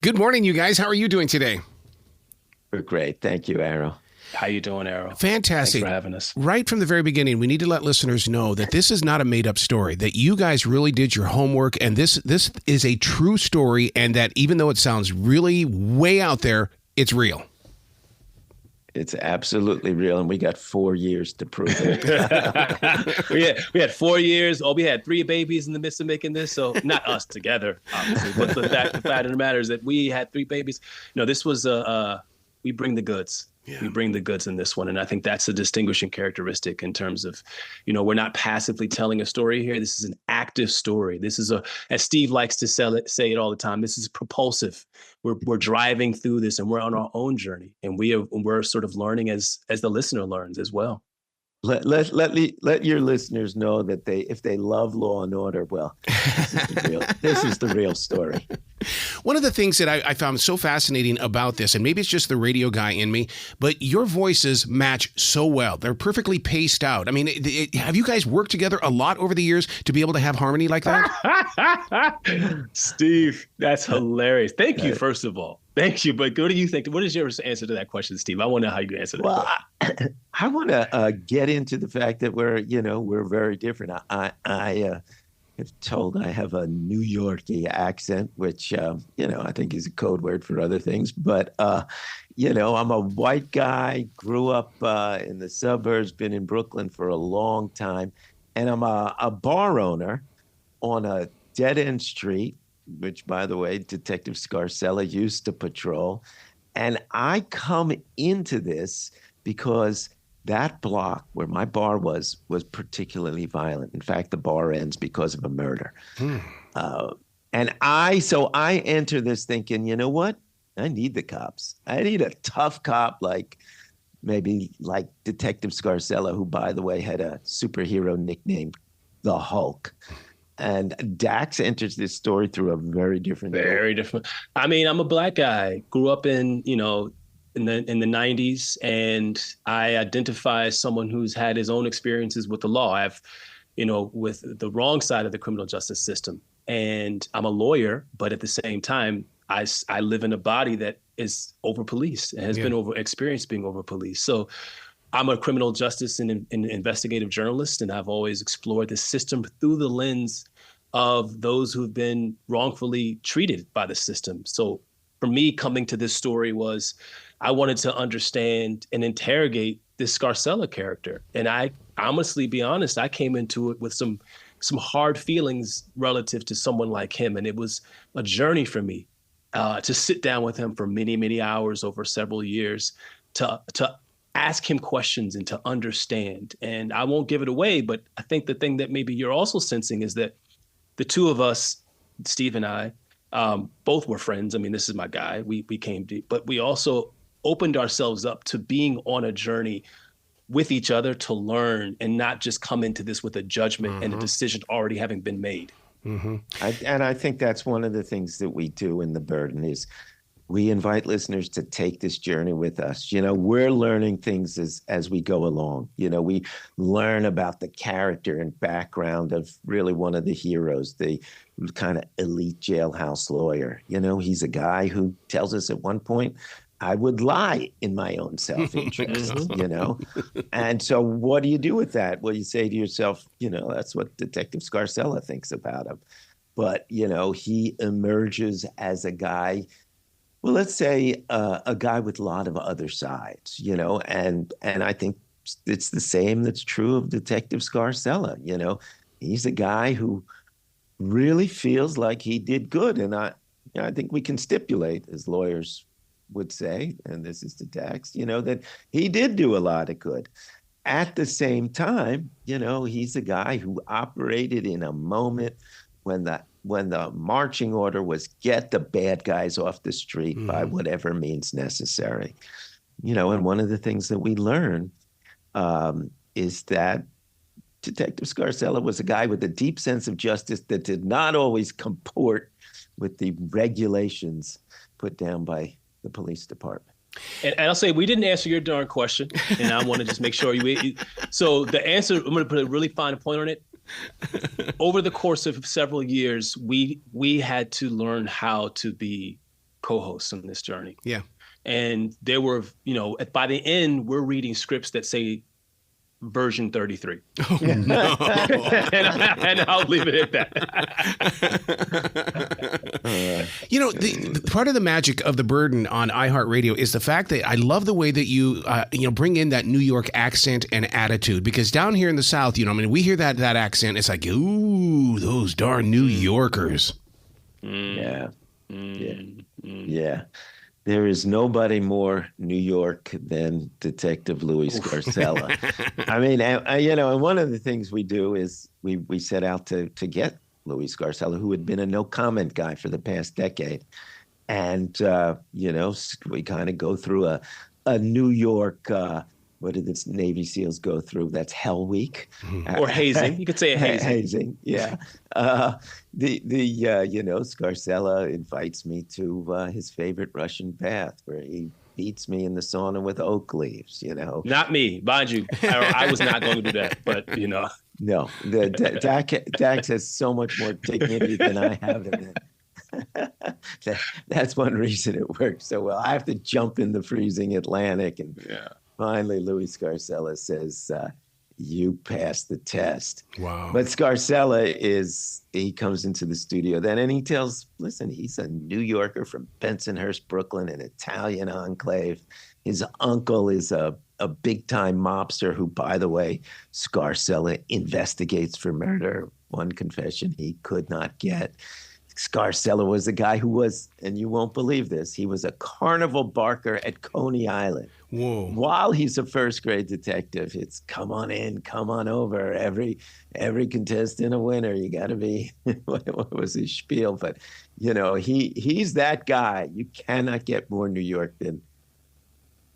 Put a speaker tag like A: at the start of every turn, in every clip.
A: Good morning, you guys. How are you doing today?
B: We're great. Thank you, Arrow.
C: How you doing, Arrow? Thanks
A: Fantastic.
C: for having us.
A: Right from the very beginning, we need to let listeners know that this is not a made-up story, that you guys really did your homework, and this is a true story, and that even though it sounds really way out there, it's real.
B: It's absolutely real, and we got 4 years to prove it.
C: we had 4 years. Oh, we had 3 babies in the midst of making this. So not us together, obviously, but the fact of the matter is that we had 3 babies. This was we bring the goods. Yeah. We bring the goods in this one. And I think that's a distinguishing characteristic in terms of, we're not passively telling a story here. This is an active story. This is as Steve likes to say it all the time, this is propulsive. We're driving through this and we're on our own journey. And we're sort of learning as the listener learns as well.
B: Let your listeners know that if they love Law and Order, well, this is the real story.
A: One of the things that I found so fascinating about this, and maybe it's just the radio guy in me, but your voices match so well. They're perfectly paced out. I mean, have you guys worked together a lot over the years to be able to have harmony like that?
C: Steve, that's hilarious. Thank you, first of all. Thank you. But what do you think? What is your answer to that question, Steve? I want to know how you answer that.
B: Well, I want to get into the fact that we're very different. I have told I have a New Yorkie accent, which, I think is a code word for other things. But, I'm a white guy, grew up in the suburbs, been in Brooklyn for a long time. And I'm a bar owner on a dead-end street, which, by the way, Detective Scarcella used to patrol. And I come into this because that block where my bar was particularly violent. In fact, the bar ends because of a murder. And I enter this thinking, you know what? I need the cops. I need a tough cop maybe like Detective Scarcella, who, by the way, had a superhero nickname, the Hulk. And Dax enters this story through a very different.
C: I mean, I'm a black guy, grew up in the 90s, and I identify as someone who's had his own experiences with the law. I've, with the wrong side of the criminal justice system. And I'm a lawyer, but at the same time, I live in a body that is over-policed and has been experienced being over-policed. So I'm a criminal justice and investigative journalist, and I've always explored the system through the lens of those who've been wrongfully treated by the system. So for me, coming to this story was I wanted to understand and interrogate this Scarcella character. And I honestly, be honest, I came into it with some hard feelings relative to someone like him. And it was a journey for me to sit down with him for many, many hours over several years to ask him questions and to understand. And I won't give it away, but I think the thing that maybe you're also sensing is that the two of us, Steve and I, both were friends. I mean, this is my guy. We came deep, but we also opened ourselves up to being on a journey with each other to learn and not just come into this with a judgment and a decision already having been made.
B: I think that's one of the things that we do in The Burden is we invite listeners to take this journey with us. We're learning things as we go along. We learn about the character and background of really one of the heroes, the kind of elite jailhouse lawyer. He's a guy who tells us at one point, I would lie in my own self-interest, And so what do you do with that? Well, you say to yourself, that's what Detective Scarcella thinks about him. But, he emerges as a guy, well, let's say a guy with a lot of other sides, and I think it's the same that's true of Detective Scarcella. He's a guy who really feels like he did good. And I think we can stipulate, as lawyers would say, and this is to Dax, that he did do a lot of good. At the same time, he's a guy who operated in a moment when the marching order was get the bad guys off the street by whatever means necessary. And one of the things that we learn is that Detective Scarcella was a guy with a deep sense of justice that did not always comport with the regulations put down by the police department.
C: And I'll say we didn't answer your darn question, and I want to just make sure so the answer, I'm going to put a really fine point on it. Over the course of several years, we had to learn how to be co-hosts on this journey.
A: Yeah.
C: And there were, by the end, we're reading scripts that say version 33.
A: Oh, no.
C: and I'll leave it at that.
A: The part of the magic of The Burden on iHeartRadio is the fact that I love the way that you bring in that New York accent and attitude, because down here in the South, we hear that accent. It's like, ooh, those darn New Yorkers.
B: Yeah. There is nobody more New York than Detective Louis Scarcella. I mean, and one of the things we do is we set out to get Louis Scarcella, who had been a no comment guy for the past decade. And, we kind of go through a New York, what did the Navy SEALs go through? That's Hell Week.
C: Or hazing. You could say hazing.
B: Hazing, yeah. Scarcella invites me to his favorite Russian bath, where he beats me in the sauna with oak leaves,
C: Not me, mind you. I was not going to do that, but,
B: No, Dax has so much more dignity than I have in it. That's one reason it works so well. I have to jump in the freezing Atlantic, and finally Louis Scarcella says, you passed the test.
A: Wow.
B: But Scarcella he comes into the studio then, and he tells, listen, he's a New Yorker from Bensonhurst, Brooklyn, an Italian enclave. His uncle is a big-time mobster who, by the way, Scarcella investigates for murder. One confession he could not get. Scarcella was a guy who was, and you won't believe this, he was a carnival barker at Coney Island.
A: Whoa.
B: While he's a first-grade detective, it's come on in, come on over. Every contestant a winner. You got to be, what was his spiel? But, he's that guy. You cannot get more New York than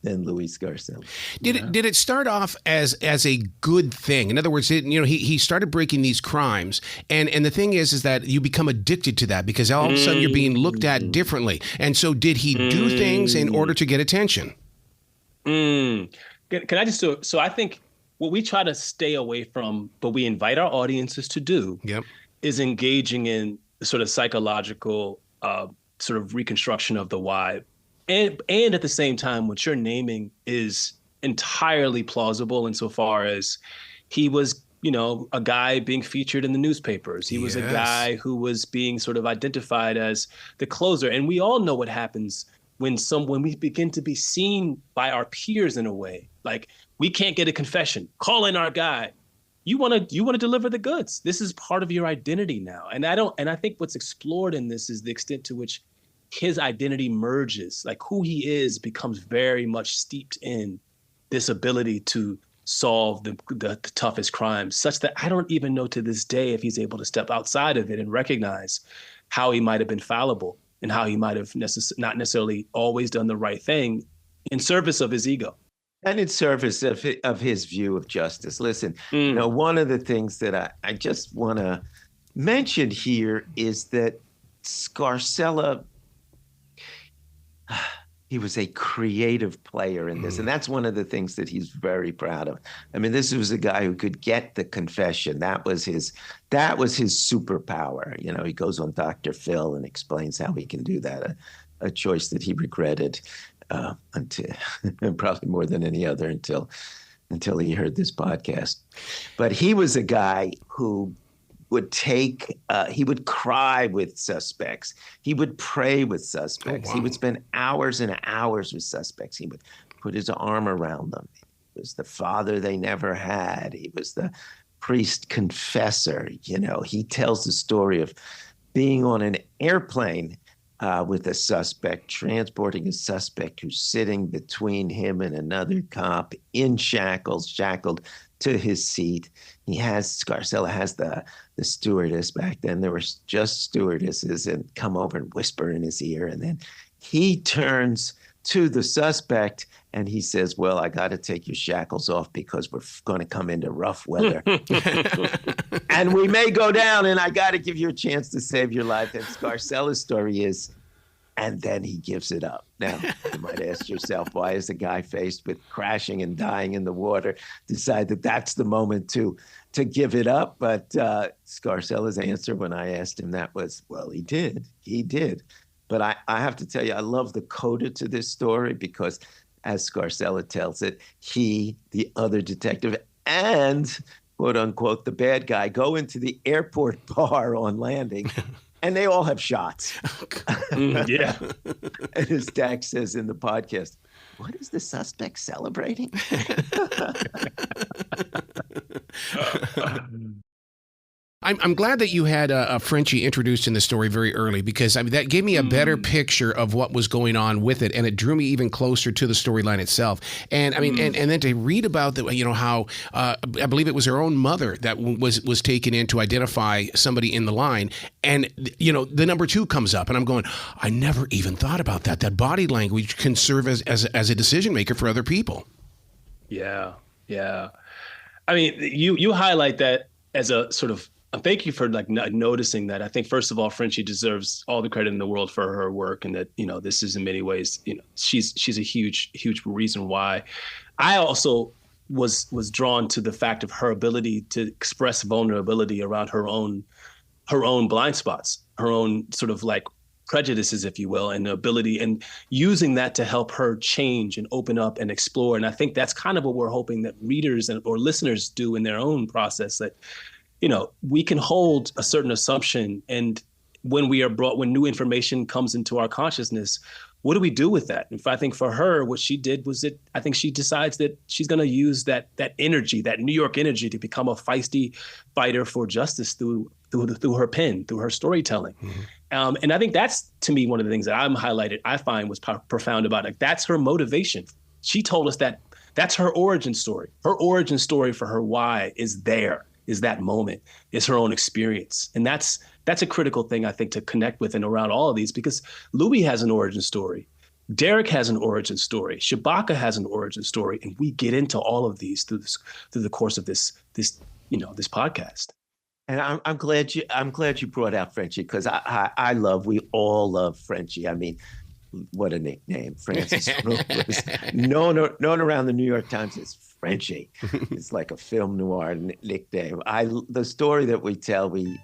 B: Louis Scarcella.
A: Did it start off as a good thing? In other words, he started breaking these crimes, and the thing is that you become addicted to that because all of a sudden you're being looked at differently. And so did he do things in order to get attention?
C: Can I just do it? So I think what we try to stay away from, but we invite our audiences to do, is engaging in the sort of psychological sort of reconstruction of the why. And at the same time, what you're naming is entirely plausible insofar as he was, a guy being featured in the newspapers. He was a guy who was being sort of identified as the closer. And we all know what happens when we begin to be seen by our peers in a way. Like, we can't get a confession. Call in our guy. You want to deliver the goods. This is part of your identity now. And I think what's explored in this is the extent to which his identity merges, like who he is becomes very much steeped in this ability to solve the toughest crimes, such that I don't even know to this day if he's able to step outside of it and recognize how he might have been fallible and how he might have not necessarily always done the right thing in service of his ego.
B: And in service of his view of justice. Listen, one of the things that I just want to mention here is that Scarcella, he was a creative player in this. And that's one of the things that he's very proud of. I mean, this was a guy who could get the confession. That was his superpower. He goes on Dr. Phil and explains how he can do that, a choice that he regretted until probably more than any other until he heard this podcast. But he was a guy who would he would cry with suspects. He would pray with suspects.
A: Oh, wow.
B: He would spend hours and hours with suspects. He would put his arm around them. He was the father they never had. He was the priest confessor. He tells the story of being on an airplane with a suspect, transporting a suspect who's sitting between him and another cop in shackles, shackled to his seat. Scarcella has the stewardess. Back then there were just stewardesses, and come over and whisper in his ear. And then he turns to the suspect and he says, well, I got to take your shackles off because we're going to come into rough weather. And we may go down, and I got to give you a chance to save your life. And Scarcella's story is, and then he gives it up. Now, you might ask yourself, why is a guy faced with crashing and dying in the water decide that that's the moment to give it up? But Scarcella's answer when I asked him that was, well, he did. But I have to tell you, I love the coda to this story because, as Scarcella tells it, he, the other detective, and quote unquote, the bad guy go into the airport bar on landing and they all have shots.
C: Yeah.
B: And as Dax says in the podcast, what is the suspect celebrating?
A: I'm glad that you had a Frenchie introduced in the story very early, because I mean that gave me a better picture of what was going on with it, and it drew me even closer to the storyline itself. And I mean, and then to read about the, you know, how I believe it was her own mother that was taken in to identify somebody in the line, and you know the number 2 comes up, and I'm going, I never even thought about that. That body language can serve as a decision maker for other people.
C: Yeah, yeah. I mean, you highlight that as a sort of. Thank you for like noticing that. I think first of all, Frenchie deserves all the credit in the world for her work, and that, you know, this is in many ways, you know, she's a huge reason why. I also was drawn to the fact of her ability to express vulnerability around her own blind spots, her own sort of like prejudices, if you will, and the ability and using that to help her change and open up and explore. And I think that's kind of what we're hoping that readers or listeners do in their own process, that, you know, we can hold a certain assumption, and when new information comes into our consciousness, what do we do with that? I think for her, what she did was I think she decides that she's going to use that energy, that New York energy, to become a feisty fighter for justice through her pen, through her storytelling. Mm-hmm. And I think that's, to me, one of the things that I find was profound about it. That's her motivation. She told us that that's her origin story. Her origin story for her why is that moment, is her own experience. And that's a critical thing, I think, to connect with and around all of these, because Louis has an origin story. Derek has an origin story. Shabaka has an origin story. And we get into all of these through the course of this podcast.
B: And I'm glad you brought out Frenchie, because we all love Frenchie. I mean, what a nickname, Francis Rose. known around the New York Times as Frenchie. It's like a film noir nickname. The story that we tell, we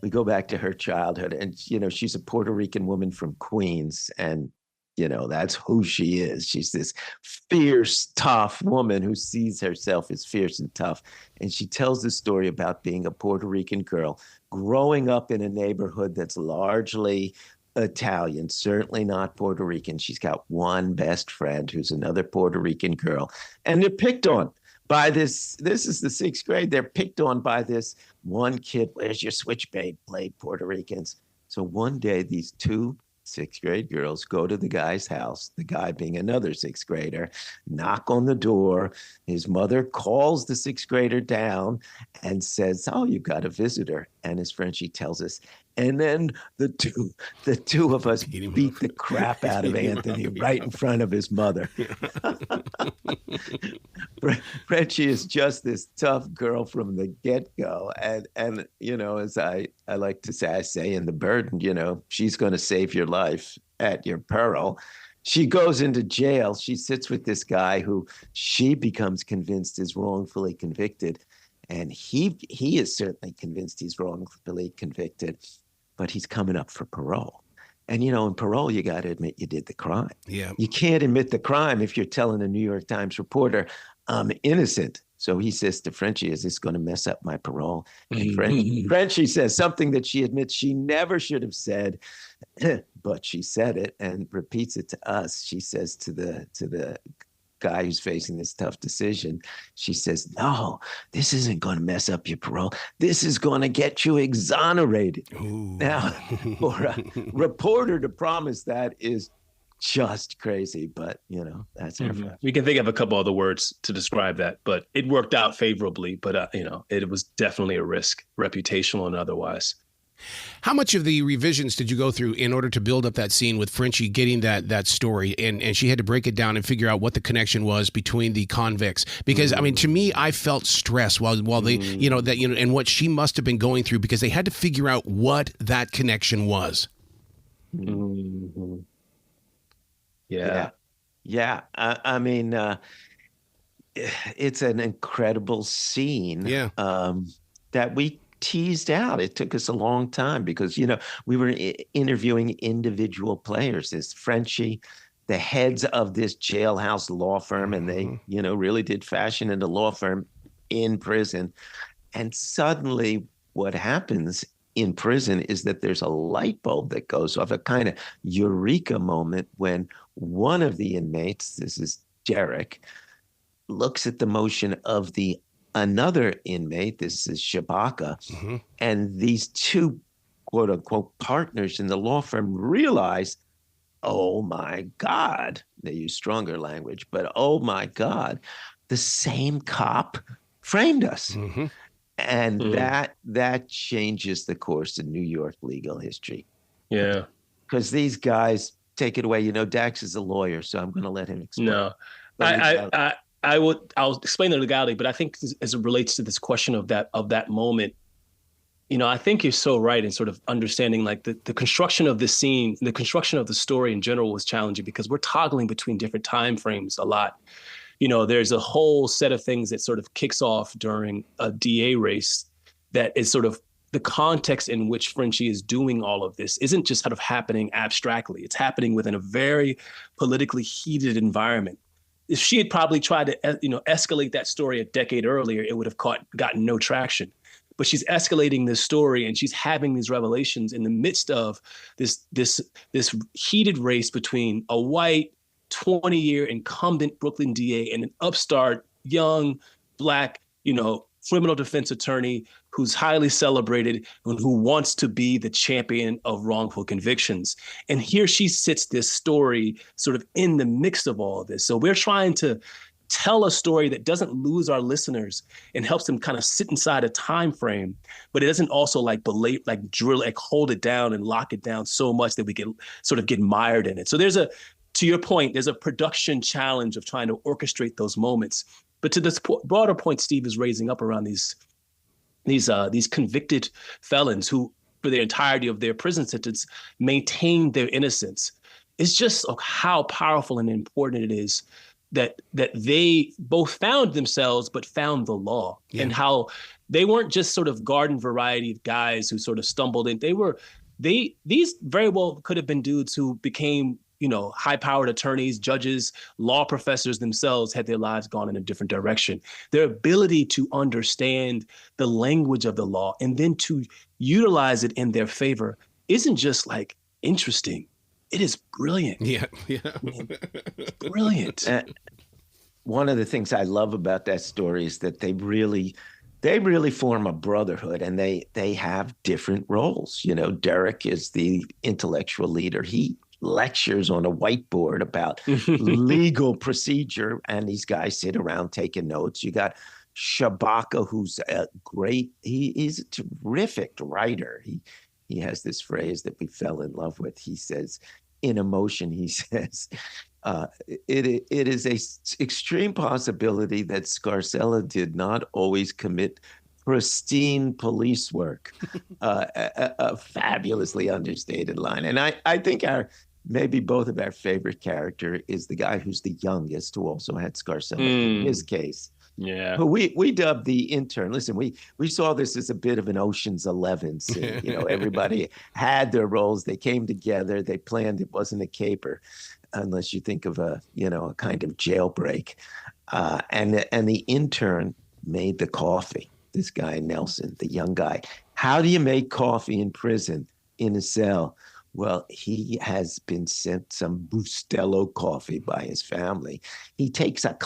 B: go back to her childhood, and you know, she's a Puerto Rican woman from Queens, and you know, that's who she is. She's this fierce, tough woman who sees herself as fierce and tough. And she tells the story about being a Puerto Rican girl growing up in a neighborhood that's largely Italian, certainly not Puerto Rican. She's got one best friend who's another Puerto Rican girl, and they're picked on by this is the 6th grade. They're picked on by this one kid. Where's your switchblade Puerto Ricans? So one day these 2 6th grade girls go to the guy's house, the guy being another 6th grader, knock on the door. His mother calls the 6th grader down and says, oh, you've got a visitor. And as Frenchie tells us, and then the two of us beat the crap out of Anthony right in front of his mother. Frenchie is just this tough girl from the get-go. And you know, as I like to say, I say in The Burden, you know, she's going to save your life at your peril. She goes into jail. She sits with this guy who she becomes convinced is wrongfully convicted. And he is certainly convinced he's wrongfully convicted, but he's coming up for parole. And, you know, in parole, you got to admit you did the crime.
A: Yeah.
B: You can't admit the crime if you're telling a New York Times reporter, I'm innocent. So he says to Frenchie, is this going to mess up my parole? And Frenchie says something that she admits she never should have said, but she said it and repeats it to us. She says to the guy who's facing this tough decision, she says, no, this isn't going to mess up your parole. This is going to get you exonerated. Ooh. Now, for a reporter to promise that is just crazy, but you know, that's her friend.
C: We can think of a couple other words to describe that, but it worked out favorably. But you know, it was definitely a risk, reputational and otherwise.
A: How much of the revisions did you go through in order to build up that scene with Frenchie getting that story, and she had to break it down and figure out what the connection was between the convicts? Because I mean, to me, I felt stress while they, you know, that, you know, and what she must have been going through, because they had to figure out what that connection was.
C: Mm-hmm.
B: Yeah. I mean, it's an incredible scene.
A: Yeah.
B: That we teased out. It took us a long time because, we were interviewing individual players. This Frenchie, the heads of this jailhouse law firm, and they, really did fashion in the law firm in prison. And suddenly what happens in prison is that there's a light bulb that goes off, a kind of eureka moment when one of the inmates, this is Derek, looks at the motion of another inmate, this is Shabaka, and these two quote unquote partners in the law firm realize, oh my God, they use stronger language, but oh my God, the same cop framed us. And that changes the course of New York legal history.
C: Yeah.
B: Because these guys take it away. Dax is a lawyer, so I'm going to let him explain.
C: No, I'll explain the legality, but I think as it relates to this question of that moment, I think you're so right in sort of understanding like the construction of the scene, the construction of the story in general was challenging because we're toggling between different time frames a lot. There's a whole set of things that sort of kicks off during a DA race that is sort of the context in which Frenchie is doing all of this isn't just sort of happening abstractly. It's happening within a very politically heated environment. If she had probably tried to, escalate that story a decade earlier, it would have gotten no traction. But she's escalating this story and she's having these revelations in the midst of this heated race between a white 20-year incumbent Brooklyn DA and an upstart young Black, criminal defense attorney who's highly celebrated and who wants to be the champion of wrongful convictions. And here she sits this story sort of in the mix of all of this. So we're trying to tell a story that doesn't lose our listeners and helps them kind of sit inside a time frame, but it doesn't also hold it down and lock it down so much that we can sort of get mired in it. So to your point, there's a production challenge of trying to orchestrate those moments. But to this broader point Steve is raising up around these convicted felons who, for the entirety of their prison sentence, maintain their innocence, it's just how powerful and important it is that they both found themselves but found the law, and how they weren't just sort of garden variety guys who sort of stumbled in. These very well could have been dudes who became high-powered attorneys, judges, law professors themselves had their lives gone in a different direction. Their ability to understand the language of the law and then to utilize it in their favor isn't just like interesting. It is brilliant.
A: Yeah.
C: Brilliant.
B: One of the things I love about that story is that they really form a brotherhood, and they have different roles. Derek is the intellectual leader. He lectures on a whiteboard about legal procedure, and these guys sit around taking notes. You got Shabaka, who's he's a terrific writer. He has this phrase that we fell in love with. He says, in emotion, he says, it is a extreme possibility that Scarcella did not always commit pristine police work. A fabulously understated line. And I think maybe both of our favorite character is the guy who's the youngest, who also had Scarcella in his case.
C: Yeah.
B: But we dubbed the intern. Listen, we saw this as a bit of an Ocean's 11 scene. Everybody had their roles. They came together. They planned. It wasn't a caper, unless you think of a kind of jailbreak. And the intern made the coffee. This guy, Nelson, the young guy. How do you make coffee in prison, in a cell? Well, he has been sent some Bustelo coffee by his family. He takes a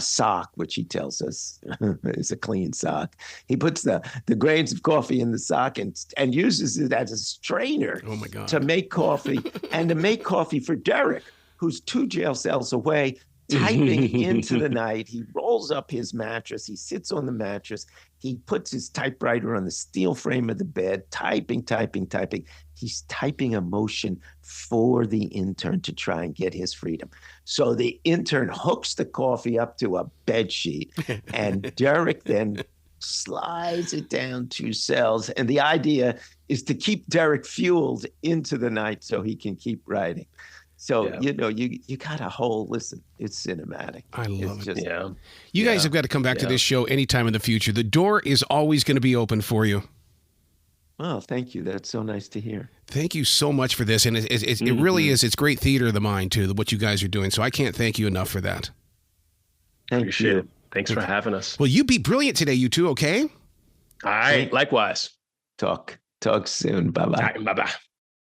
B: sock, which he tells us is a clean sock. He puts the grains of coffee in the sock and uses it as a strainer to make coffee, and to make coffee for Derek, who's 2 jail cells away, typing into the night. He rolls up his mattress. He sits on the mattress. He puts his typewriter on the steel frame of the bed, typing. He's typing a motion for the intern to try and get his freedom. So the intern hooks the coffee up to a bed sheet, and Derek then slides it down 2 cells. And the idea is to keep Derek fueled into the night so he can keep writing. So,
C: Yeah.
B: you got a whole, listen, it's cinematic.
A: I love
B: It's
A: it.
B: just,
C: Yeah.
A: You guys have got to come back to this show anytime in the future. The door is always going to be open for you.
B: well, thank you. That's so nice to hear.
A: Thank you so much for this. And it really is. It's great theater of the mind, too, what you guys are doing. So I can't thank you enough for that.
B: Thank
C: Appreciate
B: you.
C: it. Thanks for having us.
A: Well, you be brilliant today, you two, okay?
C: All right. Likewise.
B: Talk soon. Bye-bye.
C: All right, bye-bye.